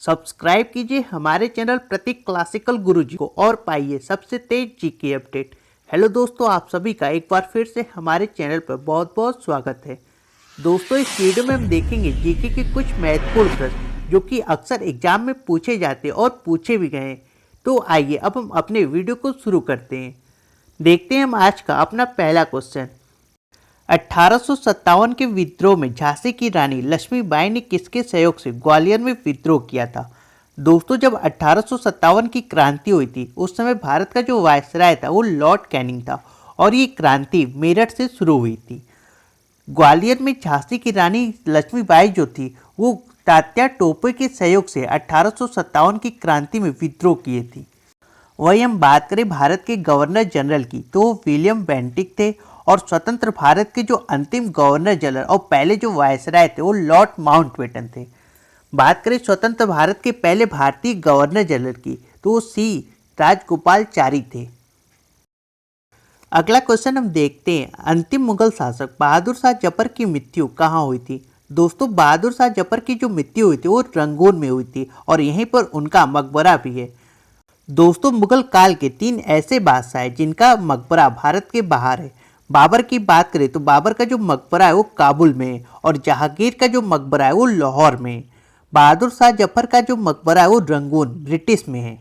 Subscribe कीजिए हमारे channel प्रतीक classical गुरुजी को और पाइए सबसे तेज जीके अपडेट। हेलो दोस्तों, आप सभी का एक बार फिर से हमारे चैनल पर बहुत बहुत स्वागत है। दोस्तों, इस वीडियो में हम देखेंगे जीके के कुछ महत्वपूर्ण प्रश्न जो कि अक्सर एग्जाम में पूछे जाते हैं और पूछे भी गए हैं। तो आइए अब हम अपने वीडियो को शुरू करते हैं। देखते हैं हम आज का अपना पहला क्वेश्चन। 1857 के विद्रोह में झांसी की रानी लक्ष्मीबाई ने किसके सहयोग से ग्वालियर में विद्रोह किया था? दोस्तों, जब 1857 की क्रांति हुई थी उस समय भारत का जो वायसराय था वो लॉर्ड कैनिंग था और ये क्रांति मेरठ से शुरू हुई थी। ग्वालियर में झांसी की रानी लक्ष्मीबाई जो थी वो तात्या टोपे के सहयोग से 1857 की क्रांति में विद्रोह किए थी। वही हम बात करें भारत के गवर्नर जनरल की तो विलियम बेंटिक थे और स्वतंत्र भारत के जो अंतिम गवर्नर जनरल और पहले जो वायसराय थे वो लॉर्ड माउंटबेटन थे। बात करें स्वतंत्र भारत के पहले भारतीय गवर्नर जनरल की तो वो सी राजगोपालचारी थे। अगला क्वेश्चन हम देखते हैं, अंतिम मुगल शासक बहादुर शाह जफर की मृत्यु कहाँ हुई थी? दोस्तों, बहादुर शाह जफर की जो मृत्यु हुई थी वो रंगून में हुई थी और यहीं पर उनका मकबरा भी है। दोस्तों, मुगल काल के 3 ऐसे बादशाह हैं जिनका मकबरा भारत के बाहर है। बाबर की बात करें तो बाबर का जो मकबरा है वो काबुल में है और जहांगीर का जो मकबरा है वो लाहौर में है। बहादुर शाह जफर का जो मकबरा है वो रंगून ब्रिटिश में है।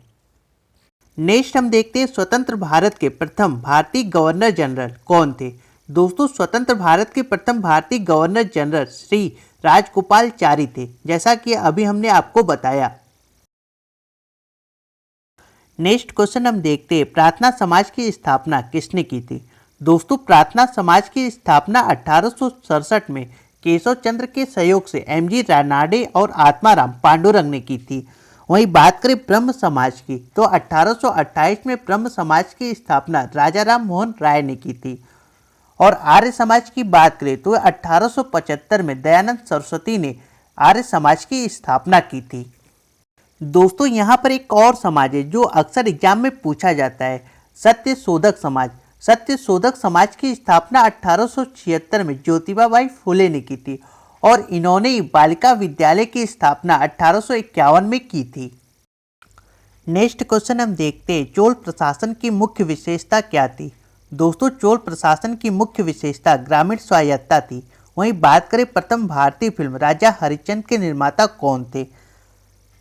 नेक्स्ट हम देखते हैं, स्वतंत्र भारत के प्रथम भारतीय गवर्नर जनरल कौन थे? दोस्तों, स्वतंत्र भारत के प्रथम भारतीय गवर्नर जनरल श्री राजगोपालचारी थे, जैसा कि अभी हमने आपको बताया। नेक्स्ट क्वेश्चन हम देखते हैं, प्रार्थना समाज की स्थापना किसने की थी? दोस्तों, प्रार्थना समाज की स्थापना 1867 में केशव चंद्र के सहयोग से एमजी रानाडे और आत्माराम पांडुरंग ने की थी। वहीं बात करें ब्रह्म समाज की तो 1828 में ब्रह्म समाज की स्थापना राजा राम मोहन राय ने की थी। और आर्य समाज की बात करें तो 1875 में दयानंद सरस्वती ने आर्य समाज की स्थापना की थी। दोस्तों, यहाँ पर एक और समाज है जो अक्सर एग्जाम में पूछा जाता है, सत्य शोधक समाज। सत्य शोधक समाज की स्थापना 1876 में ज्योतिबा फुले ने की थी और इन्होंने बालिका विद्यालय की स्थापना 1851 में की थी। नेक्स्ट क्वेश्चन हम देखते हैं, चोल प्रशासन की मुख्य विशेषता क्या थी? दोस्तों, चोल प्रशासन की मुख्य विशेषता ग्रामीण स्वायत्तता थी। वहीं बात करें प्रथम भारतीय फिल्म राजा हरिश्चंद्र के निर्माता कौन थे?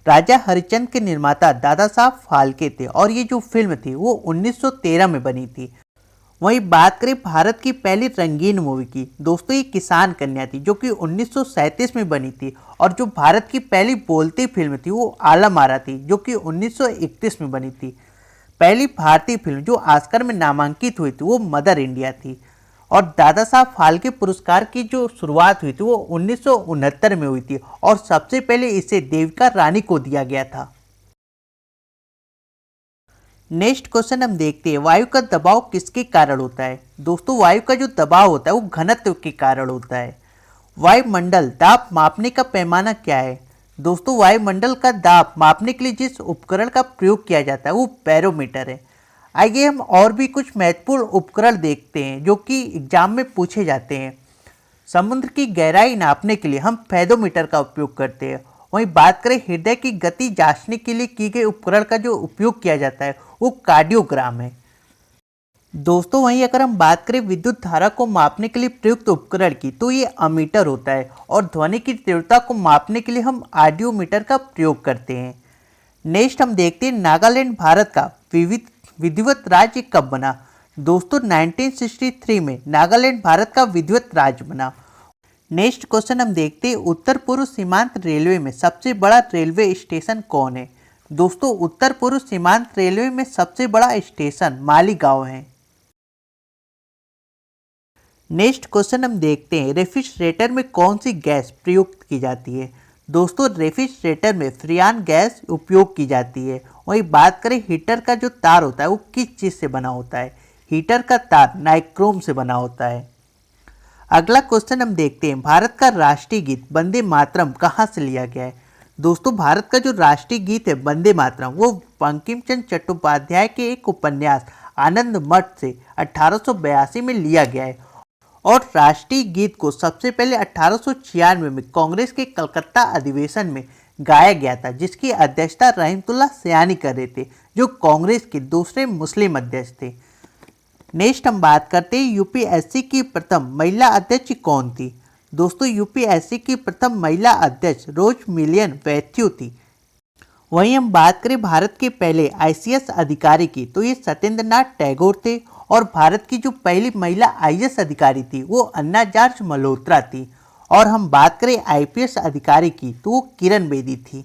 राजा हरिश्चंद्र के निर्माता दादा साहब फाल्के थे और ये जो फिल्म थी वो 1913 में बनी थी। वहीं बात करें भारत की पहली रंगीन मूवी की, दोस्तों ये किसान कन्या थी जो कि 1937 में बनी थी। और जो भारत की पहली बोलती फिल्म थी वो आलम आरा थी जो कि 1931 में बनी थी। पहली भारतीय फिल्म जो ऑस्कर में नामांकित हुई थी वो मदर इंडिया थी। और दादा साहब फाल्के पुरस्कार की जो शुरुआत हुई थी वो 1969 में हुई थी और सबसे पहले इसे देविका रानी को दिया गया था। नेक्स्ट क्वेश्चन हम देखते हैं, वायु का दबाव किसके कारण होता है? दोस्तों, वायु का जो दबाव होता है वो घनत्व के कारण होता है। वायुमंडल दाब मापने का पैमाना क्या है? दोस्तों, वायुमंडल का दाब मापने के लिए जिस उपकरण का प्रयोग किया जाता है वो बैरोमीटर है। आइए हम और भी कुछ महत्वपूर्ण उपकरण देखते हैं जो कि एग्जाम में पूछे जाते हैं। समुद्र की गहराई नापने के लिए हम फेदोमीटर का उपयोग करते हैं। वहीं बात करें हृदय की गति जांचने के लिए की गए उपकरण का जो उपयोग किया जाता है वो कार्डियोग्राम है। दोस्तों, वहीं अगर हम बात करें विद्युत धारा को मापने के लिए प्रयुक्त उपकरण की तो ये अमीटर होता है और ध्वनि की तीव्रता को मापने के लिए हम ऑडियोमीटर का प्रयोग करते हैं। नेक्स्ट हम देखते हैं, नागालैंड भारत का विधिवत राज्य कब बना? दोस्तों, 1963 में नागालैंड भारत का विधिवत राज्य बना। नेक्स्ट क्वेश्चन हम देखते हैं, उत्तर पूर्व सीमांत रेलवे में सबसे बड़ा रेलवे स्टेशन कौन है? दोस्तों, उत्तर पूर्व सीमांत रेलवे में सबसे बड़ा स्टेशन मालीगांव है। नेक्स्ट क्वेश्चन हम देखते हैं, रेफ्रिजरेटर में कौन सी गैस प्रयुक्त की जाती है? दोस्तों, रेफ्रिजरेटर में फ्रियान गैस उपयोग की जाती है। वहीं बात करें हीटर का जो तार होता है वो किस चीज़ से बना होता है? हीटर का तार नाइक्रोम से बना होता है। अगला क्वेश्चन हम देखते हैं, भारत का राष्ट्रीय गीत वंदे मातरम कहाँ से लिया गया है? दोस्तों, भारत का जो राष्ट्रीय गीत है वंदे मातरम वो बंकिम चंद्र चट्टोपाध्याय के एक उपन्यास आनंद मठ से 1882 में लिया गया है और राष्ट्रीय गीत को सबसे पहले 1896 में कांग्रेस के कलकत्ता अधिवेशन में गाया गया था, जिसकी अध्यक्षता रहमतुल्लाह सयानी कर रहे थे, जो कांग्रेस के दूसरे मुस्लिम अध्यक्ष थे। नेक्स्ट हम बात करते हैं यूपीएससी की प्रथम महिला अध्यक्ष कौन थी। दोस्तों यूपीएससी की प्रथम महिला अध्यक्ष रोज मिलियन वैथ्यू थी। वहीं हम बात करें भारत के पहले आईसीएस अधिकारी की, तो ये सत्येंद्र नाथ टैगोर थे। और भारत की जो पहली महिला आईएएस अधिकारी थी वो अन्ना जॉर्ज मल्होत्रा थी। और हम बात करें आईपीएस अधिकारी की, तो वो किरण बेदी थी।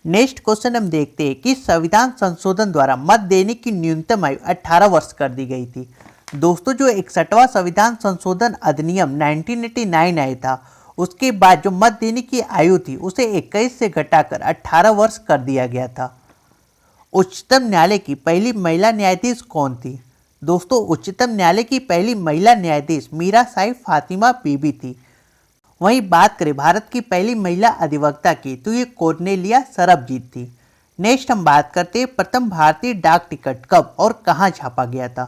नेक्स्ट क्वेश्चन हम देखते हैं कि संविधान संशोधन द्वारा मत देने की न्यूनतम आयु 18 वर्ष कर दी गई थी। दोस्तों जो 61वां संविधान संशोधन अधिनियम 1989 आया था, उसके बाद जो मत देने की आयु थी उसे 21 से घटाकर 18 वर्ष कर दिया गया था। उच्चतम न्यायालय की पहली महिला न्यायाधीश कौन थी। दोस्तों उच्चतम न्यायालय की पहली महिला न्यायाधीश मीरा साहिब फातिमा बीबी थी। वहीं बात करें भारत की पहली महिला अधिवक्ता की, तो ये कॉर्नेलिया सरबजीत थी। नेक्स्ट हम बात करते हैं प्रथम भारतीय डाक टिकट कब और कहाँ छापा गया था।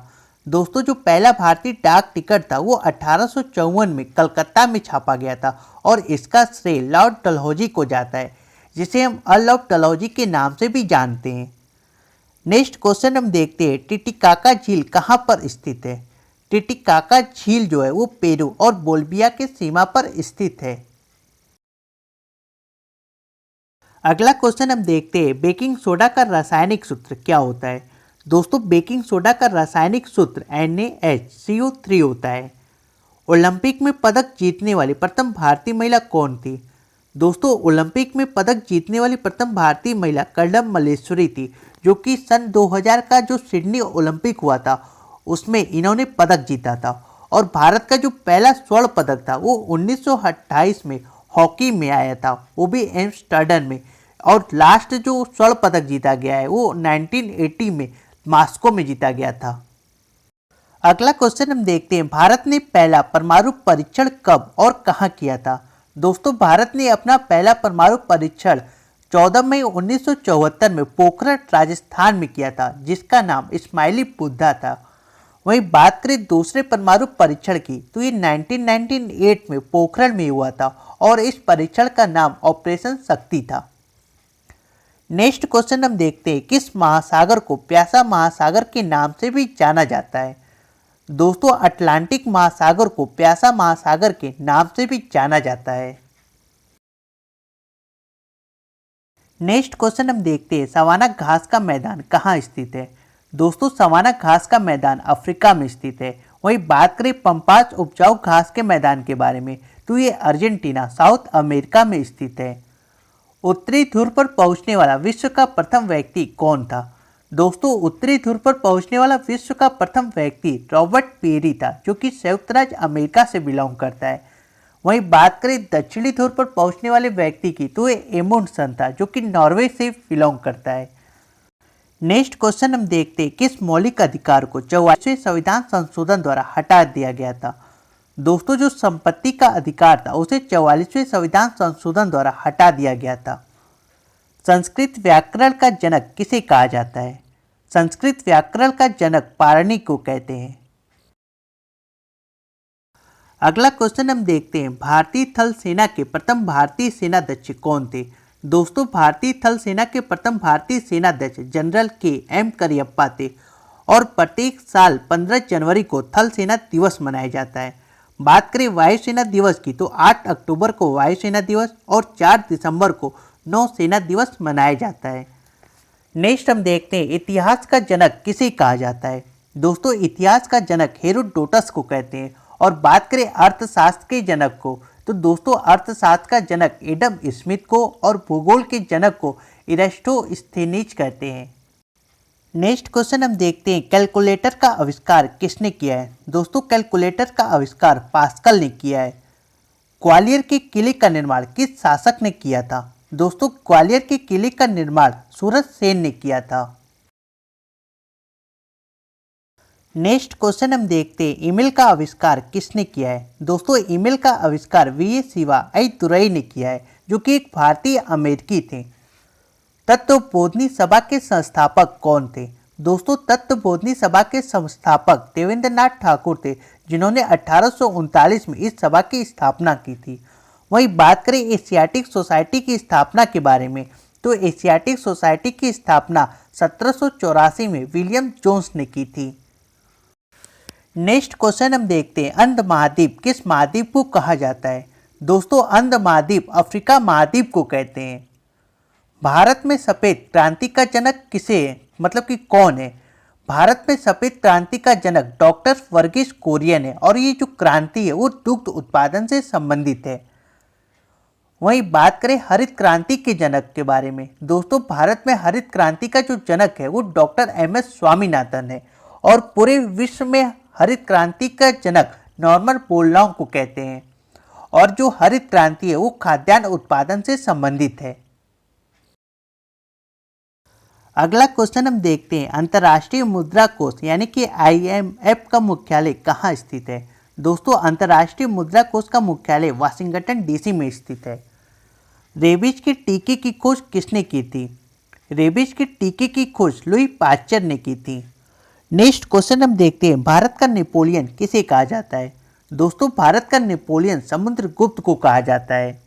दोस्तों जो पहला भारतीय डाक टिकट था वो 1854 में कलकत्ता में छापा गया था और इसका श्रेय लॉर्ड डलहौजी को जाता है, जिसे हम अर्ल ऑफ डलहौजी के नाम से भी जानते हैं। नेक्स्ट क्वेश्चन हम देखते हैं टिटिकाका झील कहाँ पर स्थित है। टिटिकाका झील जो है वो पेरू और बोल्विया के सीमा पर स्थित है। अगला क्वेश्चन हम देखते हैं बेकिंग सोडा का रासायनिक सूत्र क्या होता है। दोस्तों बेकिंग सोडा का रासायनिक सूत्र NaHCO3 होता है। ओलंपिक में पदक जीतने वाली प्रथम भारतीय महिला कौन थी। दोस्तों ओलंपिक में पदक जीतने वाली प्रथम भारतीय महिला कर्दम मल्लेश्वरी थी, जो कि सन 2000 का जो सिडनी ओलंपिक हुआ था उसमें इन्होंने पदक जीता था। और भारत का जो पहला स्वर्ण पदक था वो 1928 में हॉकी में आया था, वो भी एम्स्टर्डम में। और लास्ट जो स्वर्ण पदक जीता गया है वो 1980 में मॉस्को में जीता गया था। अगला क्वेश्चन हम देखते हैं भारत ने पहला परमाणु परीक्षण कब और कहाँ किया था। दोस्तों भारत ने अपना पहला परमाणु परीक्षण 14 मई 1974 में पोखरण राजस्थान में किया था, जिसका नाम इस्माइली बुद्धा था। वहीं बात करें दूसरे परमाणु परीक्षण की, तो ये 1998 में पोखरण में हुआ था और इस परीक्षण का नाम ऑपरेशन शक्ति था। नेक्स्ट क्वेश्चन हम देखते हैं किस महासागर को प्यासा महासागर के नाम से भी जाना जाता है। दोस्तों अटलांटिक महासागर को प्यासा महासागर के नाम से भी जाना जाता है। नेक्स्ट क्वेश्चन हम देखते हैं सवाना घास का मैदान कहाँ स्थित है। दोस्तों सवाना घास का मैदान अफ्रीका में स्थित है। वहीं बात करें पंपास उपजाऊ घास के मैदान के बारे में, तो ये अर्जेंटीना साउथ अमेरिका में स्थित है। उत्तरी ध्रुव पर पहुंचने वाला विश्व का प्रथम व्यक्ति कौन था। दोस्तों उत्तरी ध्रुव पर पहुंचने वाला विश्व का प्रथम व्यक्ति रॉबर्ट पेरी था, जो कि संयुक्त राज्य अमेरिका से बिलोंग करता है। वहीं बात करें दक्षिणी ध्रुव पर पहुंचने वाले व्यक्ति की, तो ये एमुंडसन था, जो कि नॉर्वे से बिलोंग करता है। नेक्स्ट क्वेश्चन हम देखते हैं किस मौलिक अधिकार को 44वें संविधान संशोधन द्वारा हटा दिया गया था। दोस्तों जो संपत्ति का अधिकार था उसे 44वें संविधान संशोधन द्वारा हटा दिया गया था। संस्कृत व्याकरण का जनक किसे कहा जाता है। संस्कृत व्याकरण का जनक पाणिनि को कहते हैं। अगला क्वेश्चन हम देखते हैं भारतीय थल सेना के प्रथम भारतीय सेनाध्यक्ष कौन थे। दोस्तों भारतीय थल सेना के प्रथम भारतीय सेनाध्यक्ष जनरल KM करियप्पा थे और प्रत्येक साल 15 जनवरी को थल सेना दिवस मनाया जाता है। बात करें वायुसेना दिवस की, तो 8 अक्टूबर को वायुसेना दिवस और 4 दिसंबर को नौसेना दिवस मनाया जाता है। नेक्स्ट हम देखते हैं इतिहास का जनक किसे कहा जाता है। दोस्तों इतिहास का जनक हेरोडोटस को कहते हैं। और बात करें अर्थशास्त्र के जनक को, तो दोस्तों अर्थशास्त्र का जनक एडम स्मिथ को और भूगोल के जनक को इरास्टोस्थेनीज कहते हैं। नेक्स्ट क्वेश्चन हम देखते हैं कैलकुलेटर का आविष्कार किसने किया है। दोस्तों कैलकुलेटर का आविष्कार पास्कल ने किया है। ग्वालियर के किले का निर्माण किस शासक ने किया था। दोस्तों ग्वालियर के किले का निर्माण सूरज सेन ने किया था। नेक्स्ट क्वेश्चन हम देखते हैं ईमेल का आविष्कार किसने किया है। दोस्तों ईमेल का आविष्कार VA शिवा अय्यदुरई ने किया है, जो कि एक भारतीय अमेरिकी थे। तत्वबोधिनी सभा के संस्थापक कौन थे। दोस्तों तत्वबोधिनी सभा के संस्थापक देवेंद्र नाथ ठाकुर थे, जिन्होंने 1839 में इस सभा की स्थापना की थी। वहीं बात करें एशियाटिक सोसाइटी की स्थापना के बारे में, तो एशियाटिक सोसाइटी की स्थापना 1784 में विलियम जोन्स ने की थी। नेक्स्ट क्वेश्चन हम देखते हैं, अंध महाद्वीप किस महाद्वीप को कहा जाता है? दोस्तों, अंध महाद्वीप अफ्रीका महाद्वीप को कहते हैं। भारत में सफेद क्रांति का जनक किसे है, मतलब कि कौन है? भारत में सफेद क्रांति का जनक डॉक्टर वर्गीस कुरियन है और ये जो क्रांति है वो दुग्ध उत्पादन से संबंधित है। वहीं बात करें हरित क्रांति के जनक के बारे में, दोस्तों भारत में हरित क्रांति का जो जनक है वो डॉक्टर MS स्वामीनाथन है और पूरे विश्व में हरित क्रांति का जनक नॉर्मन बोरलॉग को कहते हैं। और जो हरित क्रांति है वो खाद्यान्न उत्पादन से संबंधित है। अगला क्वेश्चन हम देखते हैं, अंतर्राष्ट्रीय मुद्रा कोष यानी कि IMF का मुख्यालय कहाँ स्थित है? दोस्तों, अंतर्राष्ट्रीय मुद्रा कोष का मुख्यालय वाशिंगटन DC में स्थित है। रेबीज के टीके की खोज किसने की थी? रेबीज के टीके की खोज लुई पाश्चर ने की थी। नेक्स्ट क्वेश्चन हम देखते हैं, भारत का नेपोलियन किसे कहा जाता है? दोस्तों, भारत का नेपोलियन समुद्रगुप्त को कहा जाता है।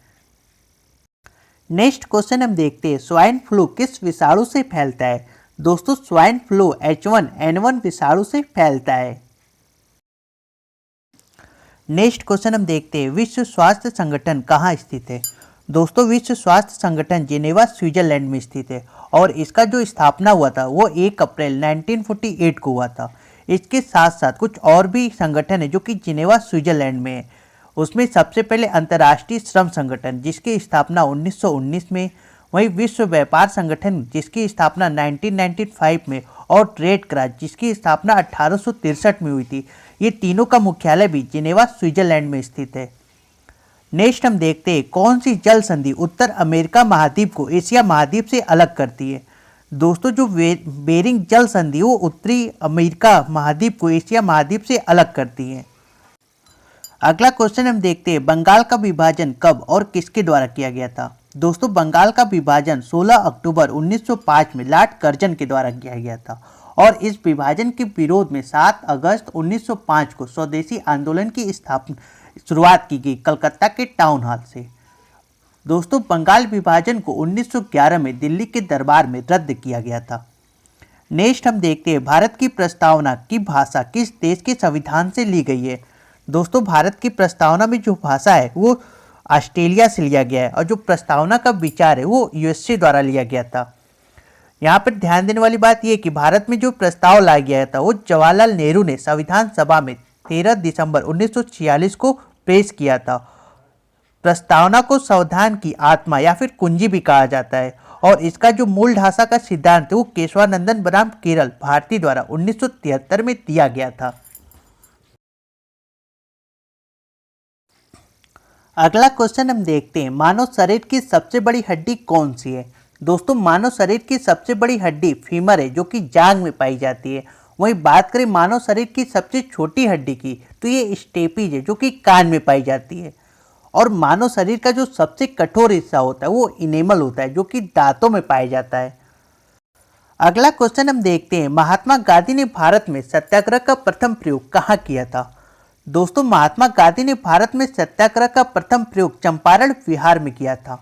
नेक्स्ट क्वेश्चन हम देखते हैं, स्वाइन फ्लू किस विषाणु से फैलता है? दोस्तों, स्वाइन फ्लू H1N1 विषाणु से फैलता है। नेक्स्ट क्वेश्चन हम देखते हैं, विश्व स्वास्थ्य संगठन कहाँ स्थित है? दोस्तों, विश्व स्वास्थ्य संगठन जिनेवा स्विट्जरलैंड में स्थित है और इसका जो स्थापना हुआ था वो 1 अप्रैल 1948 को हुआ था। इसके साथ साथ कुछ और भी संगठन है जो कि जिनेवा स्विट्जरलैंड में है। उसमें सबसे पहले अंतर्राष्ट्रीय श्रम संगठन जिसकी स्थापना 1919 में, वहीं विश्व व्यापार संगठन जिसकी स्थापना 1995 में और ट्रेड क्रास जिसकी स्थापना 1863 में हुई थी। ये तीनों का मुख्यालय भी जिनेवा स्विट्जरलैंड में स्थित है। नेक्स्ट हम देखते हैं, कौन सी जल संधि उत्तर अमेरिका महाद्वीप को एशिया महाद्वीप से अलग करती है? दोस्तों, जो बेरिंग जल संधि वो उत्तरी अमेरिका महाद्वीप को एशिया महाद्वीप से अलग करती है। अगला क्वेश्चन हम देखते हैं, बंगाल का विभाजन कब और किसके द्वारा किया गया था? दोस्तों, बंगाल का विभाजन 16 अक्टूबर 1905 में लॉर्ड कर्जन के द्वारा किया गया था और इस विभाजन के विरोध में 7 अगस्त 1905 को स्वदेशी आंदोलन की शुरुआत की गई कलकत्ता के टाउन हॉल से। दोस्तों, बंगाल विभाजन को 1911 में दिल्ली के दरबार में रद्द किया गया था। नेक्स्ट हम देखते हैं, भारत की प्रस्तावना की भाषा किस देश के संविधान से ली गई है? दोस्तों, भारत की प्रस्तावना में जो भाषा है वो ऑस्ट्रेलिया से लिया गया है और जो प्रस्तावना का विचार है वो USA द्वारा लिया गया था। यहाँ पर ध्यान देने वाली बात यह कि भारत में जो प्रस्ताव लाया गया था वो जवाहरलाल नेहरू ने संविधान सभा में 13 दिसंबर 1946 को पेश किया था। प्रस्तावना को संविधान की आत्मा या फिर कुंजी भी कहा जाता है और इसका जो मूल ढांचा का सिद्धांत है वो केशवानंदन बनाम केरल भारती द्वारा 1973 में दिया गया था। अगला क्वेश्चन हम देखते हैं, मानव शरीर की सबसे बड़ी हड्डी कौन सी है? दोस्तों, मानव शरीर की सबसे बड़ी हड्डी फीमर है जो कि जांघ में पाई जाती है। वहीं बात करें मानव शरीर की सबसे छोटी हड्डी की तो ये स्टेपीज है जो कि कान में पाई जाती है। और मानव शरीर का जो सबसे कठोर हिस्सा होता है वो इनेमल होता है जो कि दांतों में पाया जाता है। अगला क्वेश्चन हम देखते हैं, महात्मा गांधी ने भारत में सत्याग्रह का प्रथम प्रयोग कहाँ किया था? दोस्तों, महात्मा गांधी ने भारत में सत्याग्रह का प्रथम प्रयोग चंपारण बिहार में किया था।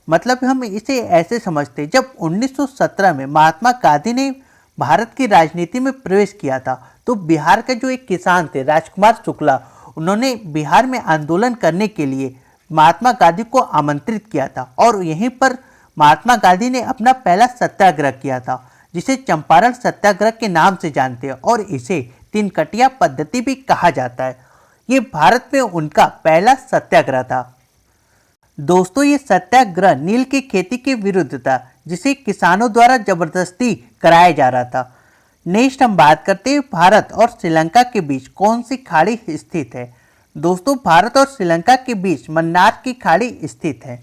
मतलब हम इसे ऐसे समझते हैं, जब 1917 में महात्मा गांधी ने भारत की राजनीति में प्रवेश किया था तो बिहार के जो एक किसान थे राजकुमार शुक्ला, उन्होंने बिहार में आंदोलन करने के लिए महात्मा गांधी को आमंत्रित किया था और यहीं पर महात्मा गांधी ने अपना पहला सत्याग्रह किया था जिसे चंपारण सत्याग्रह के नाम से जानते हैं और इसे तिनकटिया पद्धति भी कहा जाता है। ये भारत में उनका पहला सत्याग्रह था। दोस्तों, ये सत्याग्रह नील की खेती के विरुद्ध था जिसे किसानों द्वारा जबरदस्ती कराया जा रहा था। नेक्स्ट हम बात करते हैं, भारत और श्रीलंका के बीच कौन सी खाड़ी स्थित है? दोस्तों, भारत और श्रीलंका के बीच मन्नार की खाड़ी स्थित है।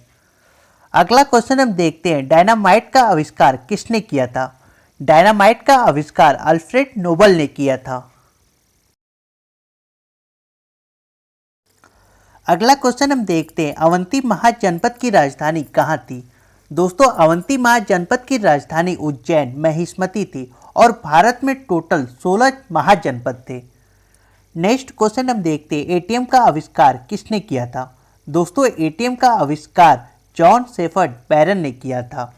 अगला क्वेश्चन हम देखते हैं, डायनामाइट का आविष्कार किसने किया था? डायनामाइट का आविष्कार अल्फ्रेड नोबल ने किया था। अगला क्वेश्चन हम देखते हैं, अवंती महाजनपद की राजधानी कहाँ थी? दोस्तों, अवंती महाजनपद की राजधानी उज्जैन महिष्मती थी और भारत में टोटल 16 महाजनपद थे। नेक्स्ट क्वेश्चन हम देखते हैं, एटीएम का आविष्कार किसने किया था? दोस्तों एटीएम का आविष्कार जॉन शेफर्ड बैरन ने किया था।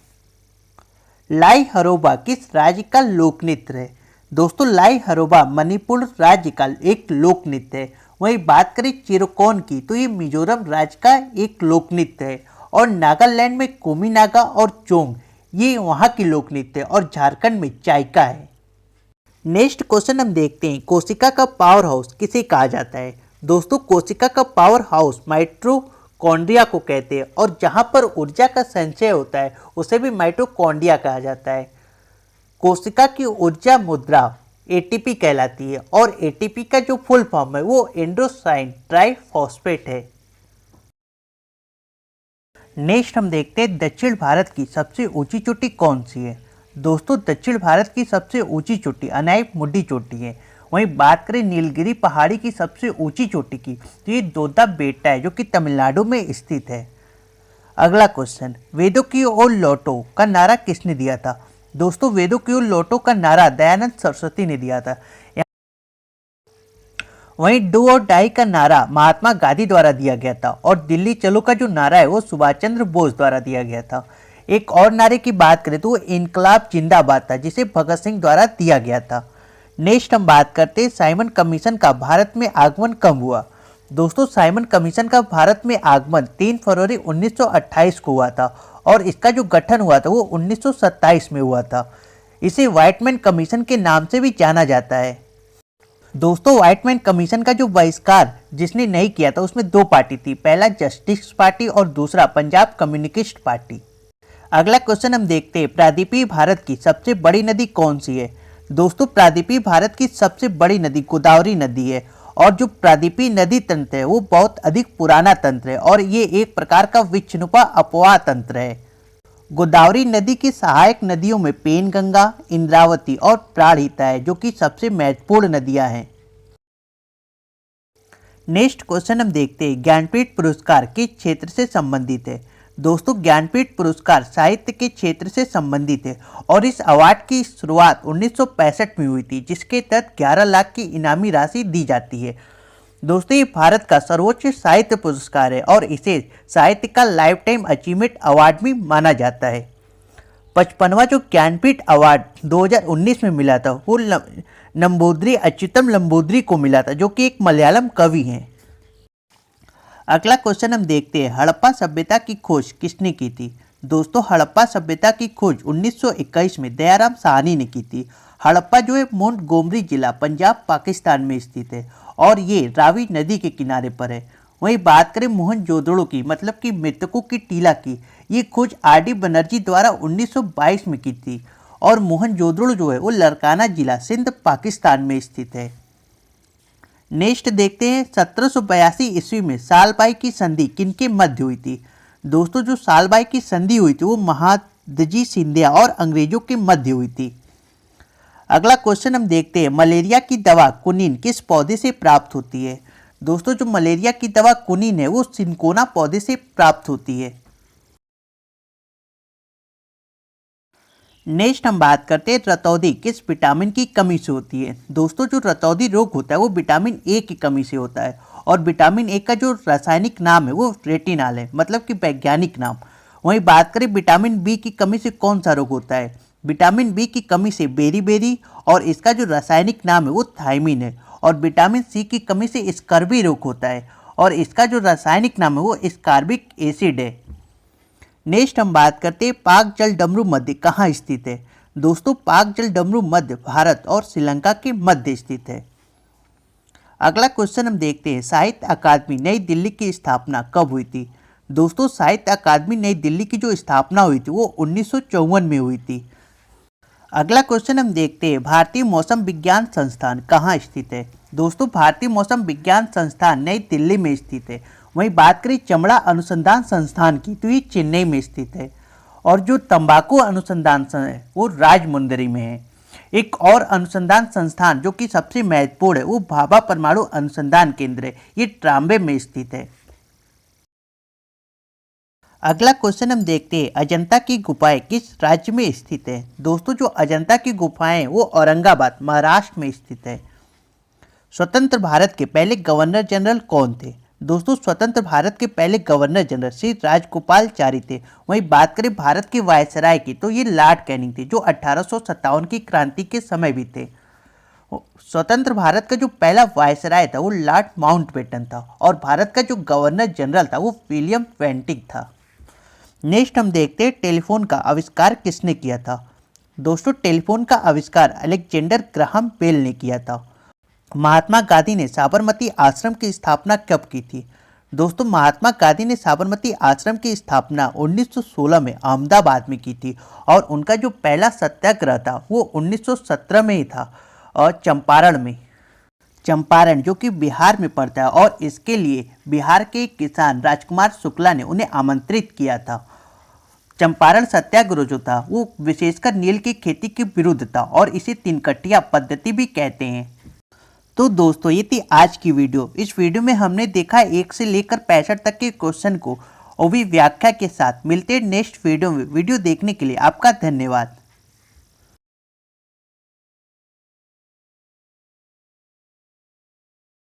लाई हरोबा किस राज्य का लोक नृत्य है? दोस्तों लाई हरोबा मणिपुर राज्य का एक लोक नृत्य है। वहीं बात करें चिरोकोन की तो ये मिजोरम राज्य का एक लोक नृत्य है। और नागालैंड में कोमी नागा और चोंग ये वहाँ की लोक नृत्य है। और झारखंड में चाइका है। नेक्स्ट क्वेश्चन हम देखते हैं, कोशिका का पावर हाउस किसे कहा जाता है? दोस्तों कोशिका का पावर हाउस माइटोकॉन्ड्रिया को कहते हैं। और जहाँ पर ऊर्जा का संचय होता है उसे भी माइटोकॉन्ड्रिया कहा जाता है। कोशिका की ऊर्जा मुद्रा एटीपी कहलाती है। और एटीपी का जो फुल फॉर्म है वो एंडोसाइन ट्राइफॉस्फेट है। नेक्स्ट हम देखते हैं दक्षिण भारत की सबसे ऊंची चोटी कौन सी है? दोस्तों दक्षिण भारत की सबसे ऊंची चोटी अनायकमुडी चोटी है। वहीं बात करें नीलगिरी पहाड़ी की सबसे ऊंची चोटी की तो ये दोदा बेटा है जो कि तमिलनाडु में स्थित है। अगला क्वेश्चन, वेदों की ओर लौटो का नारा किसने दिया था? दोस्तों वेदों की ओर लौटो का नारा दयानंद सरस्वती ने दिया था। वहीं डू और डाई का नारा महात्मा गांधी द्वारा दिया गया था। और दिल्ली चलो का जो नारा है वो सुभाष चंद्र बोस द्वारा दिया गया था। एक और नारे की बात करें तो वो इनकलाब जिंदाबाद था जिसे भगत सिंह द्वारा दिया गया था। नेक्स्ट हम बात करते हैं साइमन कमीशन का भारत में आगमन कब हुआ? दोस्तों साइमन कमीशन का भारत में आगमन 3 फरवरी 1928 को हुआ था। और इसका जो गठन हुआ था वो 1927 में हुआ था। इसे व्हाइटमैन कमीशन के नाम से भी जाना जाता है। दोस्तों व्हाइटमैन कमीशन का जो बहिष्कार जिसने नहीं किया था उसमें 2 पार्टी थी, पहला जस्टिस पार्टी और दूसरा पंजाब कम्युनिस्ट पार्टी। अगला क्वेश्चन हम देखते हैं, प्रायद्वीपीय भारत की सबसे बड़ी नदी कौन सी है? दोस्तों प्रायद्वीपीय भारत की सबसे बड़ी नदी गोदावरी नदी है। और जो प्रायद्वीपीय नदी तंत्र है वो बहुत अधिक पुराना तंत्र है और ये एक प्रकार का विच्छनुपा अपवाह तंत्र है। गोदावरी नदी की सहायक नदियों में पेनगंगा, इंद्रावती और प्राणहिता है जो कि सबसे महत्वपूर्ण नदियां हैं। नेक्स्ट क्वेश्चन हम देखते हैं, ज्ञानपीठ पुरस्कार किस क्षेत्र से संबंधित है? दोस्तों ज्ञानपीठ पुरस्कार साहित्य के क्षेत्र से संबंधित है। और इस अवार्ड की शुरुआत 1965 में हुई थी जिसके तहत 11 लाख की इनामी राशि दी जाती है। दोस्तों ये भारत का सर्वोच्च साहित्य पुरस्कार है और इसे साहित्य का लाइफ टाइम अचीवमेंट अवार्ड भी माना जाता है। 55वां जो ज्ञानपीठ अवार्ड 2019 में मिला था वो नंबूद्री अच्युतम नंबूद्री को मिला था जो कि एक मलयालम कवि हैं। अगला क्वेश्चन हम देखते हैं, हड़प्पा सभ्यता की खोज किसने की थी? दोस्तों हड़प्पा सभ्यता की खोज 1921 में दयाराम साहनी ने की थी। हड़प्पा जो है मोंटगोमरी जिला पंजाब पाकिस्तान में स्थित है और ये रावी नदी के किनारे पर है। वहीं बात करें मोहनजोदड़ो की मतलब कि मृतकों की टीला की, ये खोज आर.डी. बनर्जी द्वारा 1922 में की थी। और मोहनजोदड़ो जो है वो लरकाना जिला सिंध पाकिस्तान में स्थित है। नेक्स्ट देखते हैं, 1782 ईस्वी में सालबाई की संधि किनके मध्य हुई थी? दोस्तों जो सालबाई की संधि हुई थी वो महादजी सिंधिया और अंग्रेजों के मध्य हुई थी। अगला क्वेश्चन हम देखते हैं, मलेरिया की दवा कुनिन किस पौधे से प्राप्त होती है? दोस्तों जो मलेरिया की दवा कुनिन है वो सिनकोना पौधे से प्राप्त होती है। नेक्स्ट हम बात करते हैं, रतौंधी किस विटामिन की कमी से होती है? दोस्तों जो रतौंधी रोग होता है वो विटामिन ए की कमी से होता है। और विटामिन ए का जो रासायनिक नाम है वो रेटिनॉल है मतलब कि वैज्ञानिक नाम। वहीं बात करें विटामिन बी की कमी से कौन सा रोग होता है? विटामिन बी की कमी से बेरीबेरी और इसका जो रासायनिक नाम है वो थायमिन है। और विटामिन सी की कमी से स्कर्वी रोग होता है और इसका जो रासायनिक नाम है वो स्कार्बिक एसिड है। नेक्स्ट हम बात करते हैं, पाक जल डमरू मध्य कहाँ स्थित है? दोस्तों पाक जल डमरू मध्य भारत और श्रीलंका के मध्य स्थित है। अगला क्वेश्चन हम देखते हैं, साहित्य अकादमी नई दिल्ली की स्थापना कब हुई थी? दोस्तों साहित्य अकादमी नई दिल्ली की जो स्थापना हुई थी वो 1954 में हुई थी। अगला क्वेश्चन हम देखते हैं, भारतीय मौसम विज्ञान संस्थान कहाँ स्थित है? दोस्तों भारतीय मौसम विज्ञान संस्थान नई दिल्ली में स्थित है। वहीं बात करें चमड़ा अनुसंधान संस्थान की तो ये चेन्नई में स्थित है। और जो तंबाकू अनुसंधान है वो राजमुंदरी में है। एक और अनुसंधान संस्थान जो कि सबसे महत्वपूर्ण है वो भाभा परमाणु अनुसंधान केंद्र है, ये ट्राम्बे में स्थित है। अगला क्वेश्चन हम देखते हैं, अजंता की गुफाएं किस राज्य में स्थित है? दोस्तों जो अजंता की गुफाएं वो औरंगाबाद महाराष्ट्र में स्थित है। स्वतंत्र भारत के पहले गवर्नर जनरल कौन थे? दोस्तों स्वतंत्र भारत के पहले गवर्नर जनरल श्री राजगोपालाचारी थे। वहीं बात करें भारत के वायसराय की तो ये लॉर्ड कैनिंग थे, जो 1857 की क्रांति के समय भी थे। स्वतंत्र भारत का जो पहला वायसराय था वो लॉर्ड माउंटबेटन था और भारत का जो गवर्नर जनरल था वो विलियम बेंटिक था। नेक्स्ट हम देखते हैं टेलीफोन का आविष्कार किसने किया था। दोस्तों टेलीफोन का आविष्कार अलेक्जेंडर ग्राहम बेल ने किया था। महात्मा गांधी ने साबरमती आश्रम की स्थापना कब की थी। दोस्तों महात्मा गांधी ने साबरमती आश्रम की स्थापना 1916 में अहमदाबाद में की थी और उनका जो पहला सत्याग्रह था वो 1917 में ही था और चंपारण जो कि बिहार में पड़ता है और इसके लिए बिहार के किसान राजकुमार शुक्ला ने उन्हें आमंत्रित किया था। चंपारण सत्याग्रह जो था वो विशेषकर नील की खेती के विरुद्ध था और इसे तिनकटिया पद्धति भी कहते हैं। तो दोस्तों ये थी आज की वीडियो। इस वीडियो में हमने देखा 1 से लेकर 65 तक के क्वेश्चन को और भी व्याख्या के साथ। मिलते हैं नेक्स्ट वीडियो में। वीडियो देखने के लिए आपका धन्यवाद।